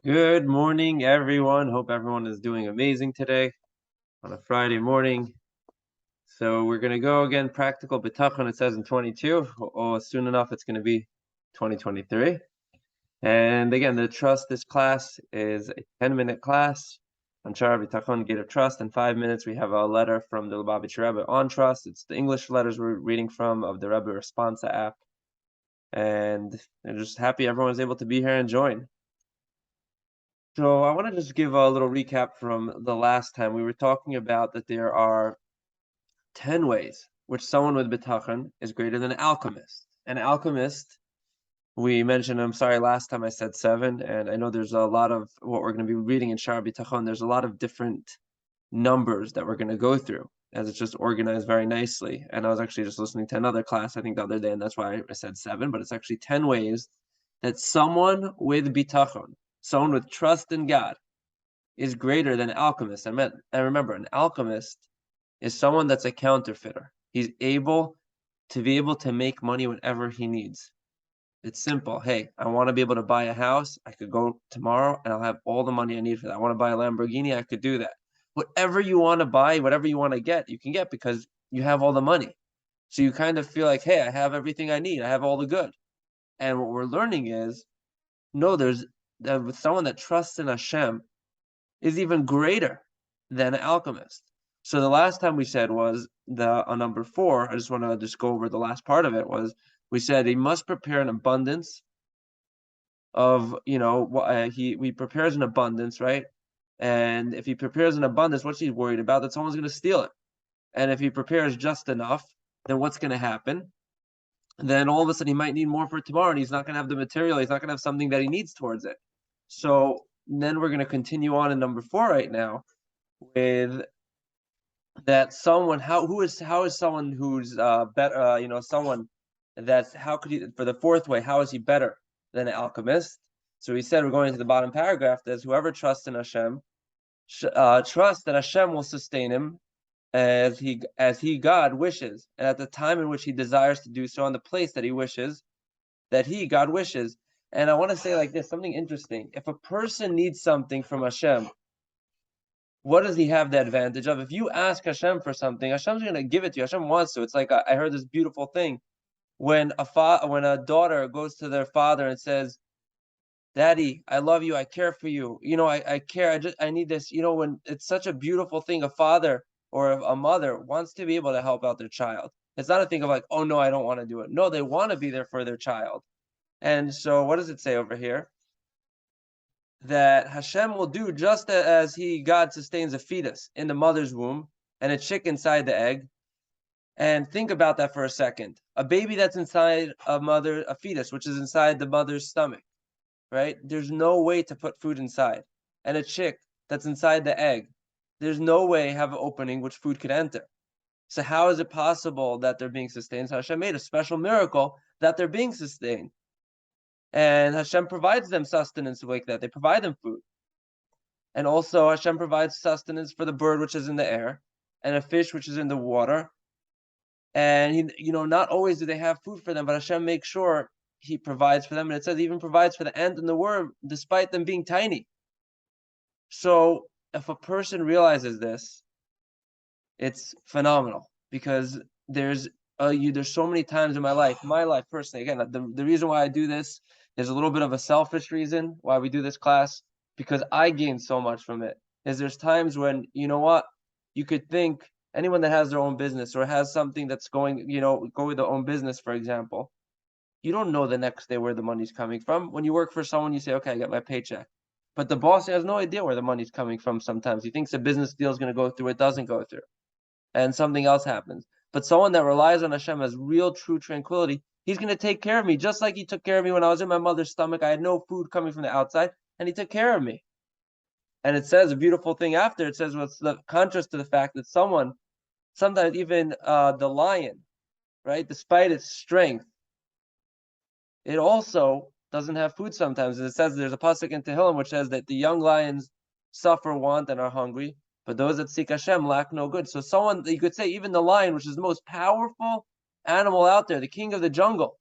Good morning, everyone. Hope everyone is doing amazing today on a Friday morning. So we're going to go again, practical Bitachon, it says in 22. Oh, soon enough, it's going to be 2023. And again, the trust, this class is a 10-minute class on Shaar Habitachon, Gate of Trust. In 5 minutes, we have a letter from the Lubavitcher Rebbe on trust. It's the English letters we're reading from of the Rebbe Responsa app. And I'm just happy everyone's able to be here and join. So I want to just give a little recap from the last time. We were talking about that there are 10 ways which someone with bitachon is greater than an alchemist. An alchemist, we mentioned, I'm sorry, last time I said 7, and I know there's a lot of what we're going to be reading in Shaar Habitachon. There's a lot of different numbers that we're going to go through, as it's just organized very nicely. And I was actually just listening to another class, I think the other day, and that's why I said 7, but it's actually 10 ways that someone with bitachon, someone with trust in God, is greater than an alchemist. And remember, an alchemist is someone that's a counterfeiter. He's able to make money whenever he needs. It's simple. Hey, I want to be able to buy a house. I could go tomorrow and I'll have all the money I need for that. I want to buy a Lamborghini. I could do that. Whatever you want to buy, whatever you want to get, you can get because you have all the money. So you kind of feel like, hey, I have everything I need. I have all the good. And what we're learning is, no, there's with someone that trusts in Hashem is even greater than an alchemist. So the last time we said was on number 4. I just want to just go over the last part of it. Was we said he must prepare an abundance of he prepares an abundance, right? And if he prepares an abundance, what's he worried about? That someone's going to steal it. And if he prepares just enough, then what's going to happen? Then all of a sudden he might need more for tomorrow, and he's not going to have the material. He's not going to have something that he needs towards it. So then we're going to continue on in number 4 right now with that someone how is someone who's better, someone that's how could he, for the 4th way, how is he better than an alchemist? So he said, we're going to the bottom paragraph, that whoever trusts in Hashem trusts that Hashem will sustain him as he God wishes, and at the time in which he desires to do so, on the place that he wishes, that he God wishes. And I want to say like this, something interesting. If a person needs something from Hashem, what does he have the advantage of? If you ask Hashem for something, Hashem's going to give it to you. Hashem wants to. It's like I heard this beautiful thing when a daughter goes to their father and says, "Daddy, I love you. I care for you. I care. I need this." When it's such a beautiful thing, a father or a mother wants to be able to help out their child. It's not a thing of like, "Oh no, I don't want to do it." No, they want to be there for their child. And so, what does it say over here? That Hashem will do just as God sustains a fetus in the mother's womb and a chick inside the egg. And think about that for a second. A baby that's inside a fetus, which is inside the mother's stomach, right? There's no way to put food inside. And a chick that's inside the egg, there's no way have an opening which food could enter. So how is it possible that they're being sustained? So Hashem made a special miracle that they're being sustained. And Hashem provides them sustenance like that. They provide them food. And also Hashem provides sustenance for the bird which is in the air and a fish which is in the water. And not always do they have food for them, but Hashem makes sure he provides for them. And it says he even provides for the ant and the worm, despite them being tiny. So if a person realizes this, it's phenomenal, because there's so many times in my life personally, again, the reason why I do this is a little bit of a selfish reason why we do this class, because I gain so much from it. Is there's times when, you could think, anyone that has their own business or has something that's going with their own business, for example, you don't know the next day where the money's coming from. When you work for someone, you say, okay, I get my paycheck. But the boss has no idea where the money's coming from sometimes. He thinks a business deal is going to go through, it doesn't go through, and something else happens. But someone that relies on Hashem has real, true tranquility. He's going to take care of me, just like he took care of me when I was in my mother's stomach. I had no food coming from the outside, and he took care of me. And it says a beautiful thing after. It says what's the contrast to the fact that sometimes even the lion, right, despite its strength, it also doesn't have food sometimes. And it says there's a pasuk in Tehillim which says that the young lions suffer want and are hungry, but those that seek Hashem lack no good. So you could say, even the lion, which is the most powerful animal out there, the king of the jungle,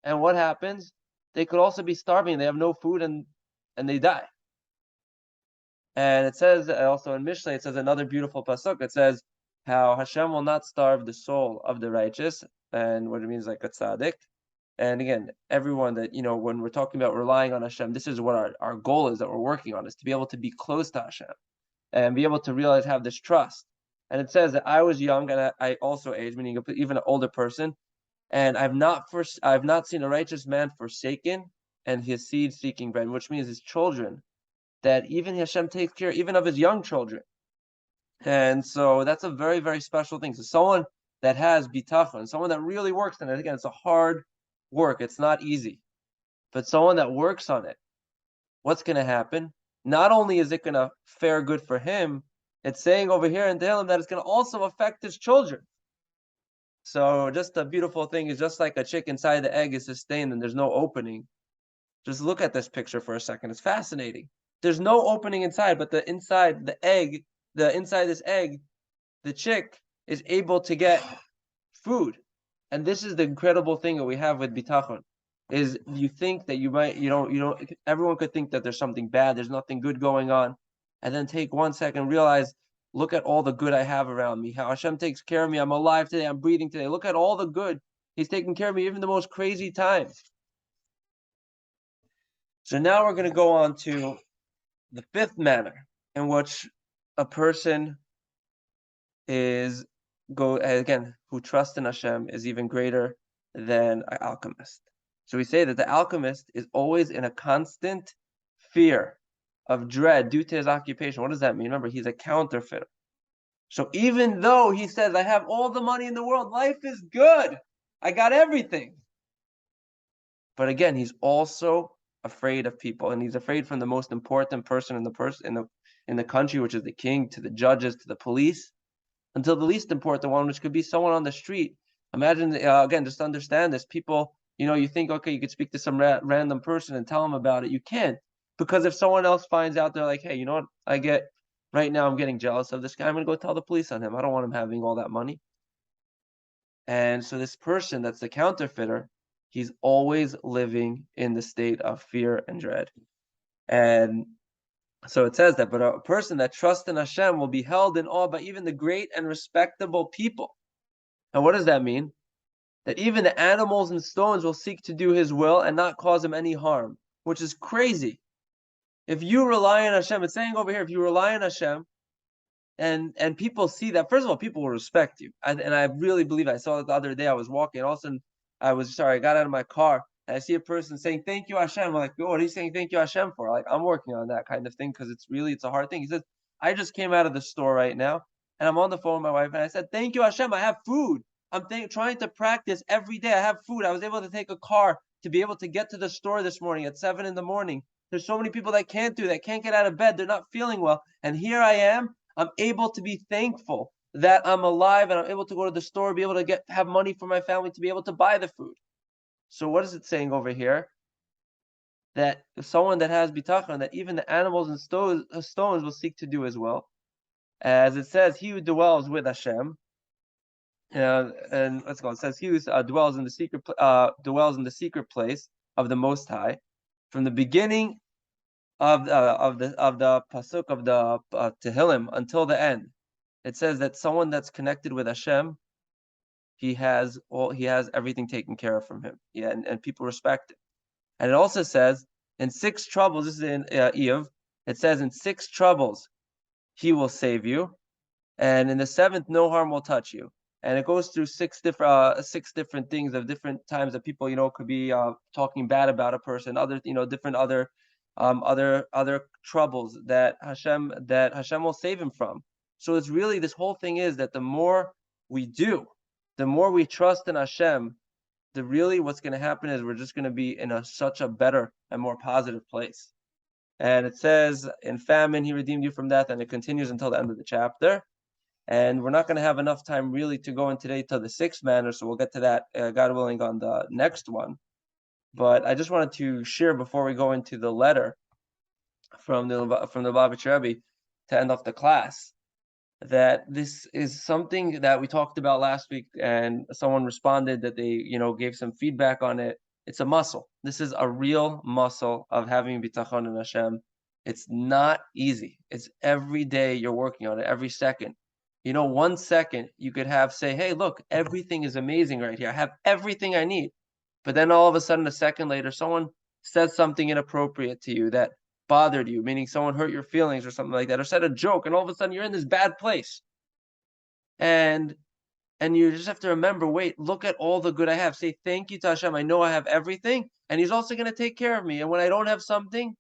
and what happens? They could also be starving. They have no food, and and they die. And it says also in Mishlei, it says another beautiful pasuk. It says how Hashem will not starve the soul of the righteous, and what it means like a tzaddik. And again, everyone that, when we're talking about relying on Hashem, this is what our goal is that we're working on, is to be able to be close to Hashem and be able to realize, have this trust. And it says that I was young and I also aged, meaning even an older person, and I've not seen a righteous man forsaken and his seed seeking bread, which means his children, that even Hashem takes care even of his young children. And so that's a very, very special thing. So someone that has bitachon, someone that really works on it, again, it's a hard work. It's not easy. But someone that works on it, what's going to happen? Not only is it going to fare good for him, it's saying over here in Tehillim that it's going to also affect his children. So just a beautiful thing is just like a chick inside the egg is sustained and there's no opening. Just look at this picture for a second. It's fascinating. There's no opening inside, but inside this egg, the chick is able to get food. And this is the incredible thing that we have with bitachon, is you think that everyone could think that there's something bad, there's nothing good going on, and then take 1 second, realize, look at all the good I have around me, how Hashem takes care of me, I'm alive today, I'm breathing today, look at all the good, He's taking care of me, even the most crazy times. So now we're going to go on to the fifth manner in which a person who trusts in Hashem is even greater than an alchemist. So we say that the alchemist is always in a constant fear of dread due to his occupation. What does that mean? Remember, he's a counterfeiter. So even though he says, I have all the money in the world, life is good, I got everything. But again, he's also afraid of people, and he's afraid from the most important person in the country, which is the king, to the judges, to the police, until the least important one, which could be someone on the street. Imagine, again, just understand this. People, you think, okay, you could speak to some random person and tell them about it. You can't, because if someone else finds out, they're like, hey, you know what? Right now I'm getting jealous of this guy. I'm going to go tell the police on him. I don't want him having all that money. And so this person that's the counterfeiter, he's always living in the state of fear and dread. And so it says that, but a person that trusts in Hashem will be held in awe by even the great and respectable people. And what does that mean? That even the animals and stones will seek to do His will and not cause Him any harm, which is crazy. If you rely on Hashem, it's saying over here, if you rely on Hashem, and people see that, first of all, people will respect you. And I really believe, I saw it the other day, I was walking, all of a sudden, I got out of my car, and I see a person saying, thank you, Hashem. I'm like, what are you saying thank you, Hashem for? Like, I'm working on that kind of thing, because it's a hard thing. He says, I just came out of the store right now, and I'm on the phone with my wife, and I said, thank you, Hashem, I have food. I'm trying to practice every day. I have food. I was able to take a car to be able to get to the store this morning at 7 a.m. There's so many people that can't get out of bed. They're not feeling well. And here I am. I'm able to be thankful that I'm alive and I'm able to go to the store, be able to have money for my family to be able to buy the food. So what is it saying over here? That someone that has bitachon, that even the animals and stones will seek to do as well. As it says, he who dwells with Hashem, and let's go. It says he who dwells in the secret place of the Most High, from the beginning of the pasuk of the Tehillim until the end. It says that someone that's connected with Hashem, he has everything taken care of from him. Yeah, and people respect it. And it also says in 6 troubles. This is in Eov. It says in 6 troubles He will save you, and in the 7th no harm will touch you. And it goes through 6 different things of different times that people could be talking bad about a person, different other troubles that Hashem will save him from. So it's really, this whole thing is that the more we do, the more we trust in Hashem, what's going to happen is we're just going to be in such a better and more positive place. And it says, in famine He redeemed you from death, and it continues until the end of the chapter. And we're not going to have enough time really to go in today to the 6th manner, so we'll get to that, God willing, on the next one. But I just wanted to share before we go into the letter from the Lubavitcher Rebbe to end off the class, that this is something that we talked about last week, and someone responded that they gave some feedback on it, It's a muscle. This is a real muscle of having bitachon in Hashem. It's not easy. It's every day you're working on it, every second. 1 second you could have say, hey, look, everything is amazing right here. I have everything I need. But then all of a sudden, a second later, someone says something inappropriate to you that bothered you, meaning someone hurt your feelings or something like that, or said a joke, and all of a sudden you're in this bad place. And you just have to remember, wait, look at all the good I have. Say thank you to Hashem. I know I have everything, and He's also going to take care of me. And when I don't have something,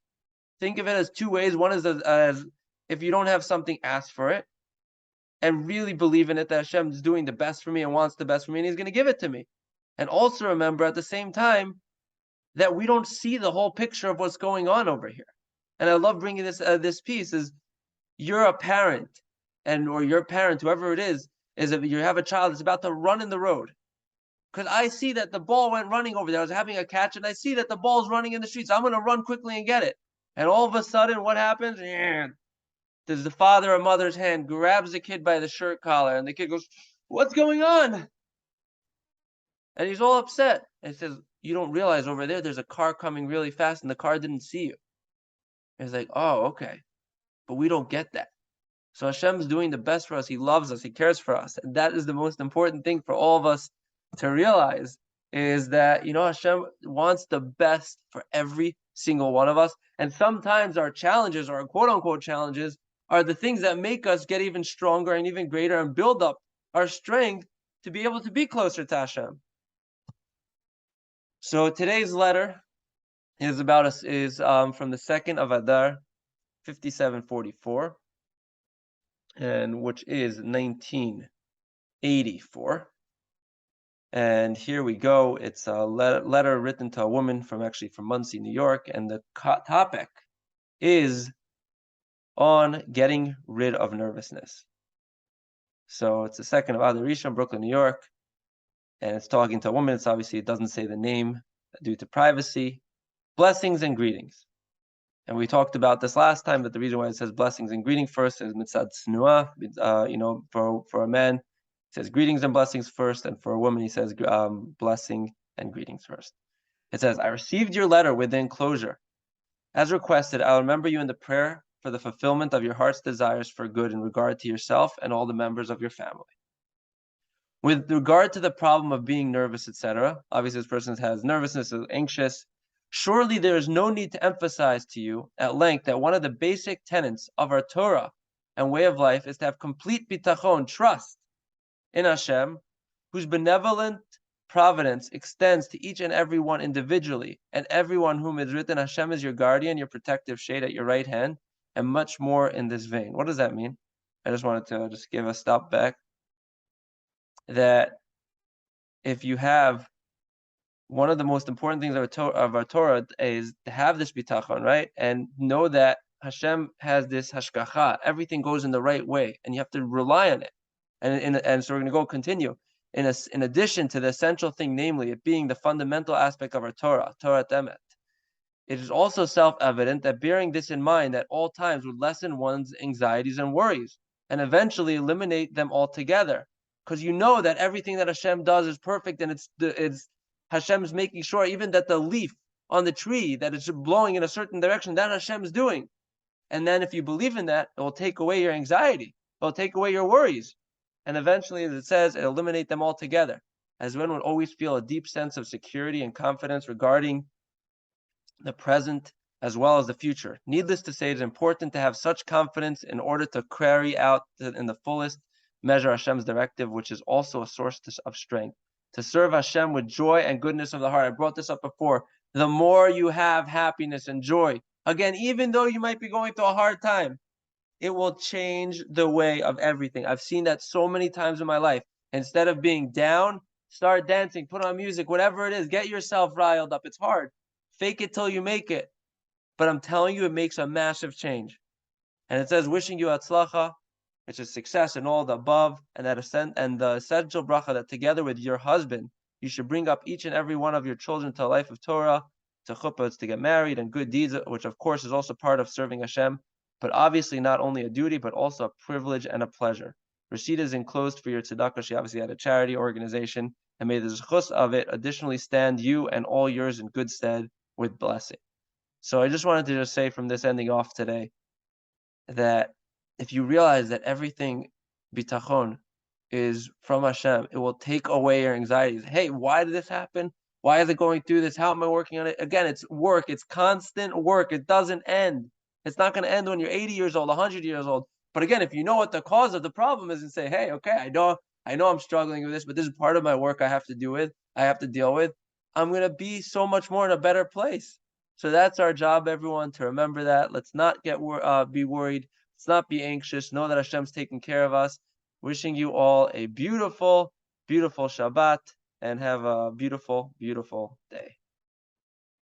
think of it as two ways. One is as if you don't have something, ask for it, and really believe in it that Hashem is doing the best for me and wants the best for me, and He's going to give it to me. And also remember at the same time that we don't see the whole picture of what's going on over here. And I love bringing this piece is you're a parent, or your parent, whoever it is if you have a child that's about to run in the road. Because I see that the ball went running over there. I was having a catch, and I see that the ball's running in the streets. I'm going to run quickly and get it. And all of a sudden, what happens? There's the father or mother's hand grabs the kid by the shirt collar, and the kid goes, "What's going on?" And he's all upset. And he says, "You don't realize over there's a car coming really fast, and the car didn't see you." And he's like, "Oh, okay." But we don't get that. So Hashem's doing the best for us. He loves us. He cares for us. And that is the most important thing for all of us to realize, is that, Hashem wants the best for every single one of us. And sometimes our challenges, or our quote-unquote challenges, are the things that make us get even stronger and even greater and build up our strength to be able to be closer to Hashem. So today's letter is from the 2nd of Adar, 5744. And which is 1984. And here we go. It's a letter written to a woman from Muncie, New York, and the topic is on getting rid of nervousness. So it's the 2nd of Adar Rishon, Brooklyn, New York, and it's talking to a woman. It doesn't say the name due to privacy. Blessings and greetings. And we talked about this last time, that the reason why it says blessings and greetings first is mitzad tznuah. For a man, it says greetings and blessings first, and for a woman, he says blessing and greetings first. It says, I received your letter with the enclosure. As requested, I'll remember you in the prayer for the fulfillment of your heart's desires for good in regard to yourself and all the members of your family. With regard to the problem of being nervous, etc., obviously this person has nervousness, is anxious. Surely there is no need to emphasize to you at length that one of the basic tenets of our Torah and way of life is to have complete bitachon, trust in Hashem, whose benevolent providence extends to each and every one individually, and everyone whom is written, Hashem is your guardian, your protective shade at your right hand, and much more in this vein. What does that mean? I just wanted to give a stop back. That if you have one of the most important things of our Torah is to have this bitachon, right? And know that Hashem has this hashgacha. Everything goes in the right way, and you have to rely on it. And so we're going to continue. In addition to the essential thing, namely it being the fundamental aspect of our Torah Emet, it is also self-evident that bearing this in mind at all times would lessen one's anxieties and worries, and eventually eliminate them altogether. Because you know that everything that Hashem does is perfect, and it's Hashem's making sure even that the leaf on the tree that is blowing in a certain direction, that Hashem's doing. And then if you believe in that, it will take away your anxiety. It will take away your worries. And eventually, as it says, it eliminate them altogether. As one would always feel a deep sense of security and confidence regarding the present as well as the future. Needless to say, it is important to have such confidence in order to carry out in the fullest measure Hashem's directive, which is also a source of strength. To serve Hashem with joy and goodness of the heart. I brought this up before. The more you have happiness and joy, again, even though you might be going through a hard time, it will change the way of everything. I've seen that so many times in my life. Instead of being down, start dancing, put on music, whatever it is, get yourself riled up. It's hard. Fake it till you make it. But I'm telling you, it makes a massive change. And it says, wishing you atzlacha, which is success in all the above, and the essential bracha that together with your husband, you should bring up each and every one of your children to a life of Torah, to chuppah, to get married, and good deeds, which of course is also part of serving Hashem, but obviously not only a duty, but also a privilege and a pleasure. Receipt is enclosed for your tzedakah. She obviously had a charity organization, and may the zechus of it additionally stand you and all yours in good stead with blessing. So I just wanted to just say from this ending off today that if you realize that everything bitachon is from Hashem, it will take away your anxieties. Hey, why did this happen? Why is it going through this? How am I working on it? Again, it's work. It's constant work. It doesn't end. It's not going to end when you're 80 years old, 100 years old. But again, if you know what the cause of the problem is and say, hey, okay, I know I'm struggling with this, but this is part of my work I have to deal with, I'm going to be so much more in a better place. So that's our job, everyone, to remember that. Let's not be worried. Let's not be anxious. Know that Hashem's taking care of us. Wishing you all a beautiful, beautiful Shabbat, and have a beautiful, beautiful day.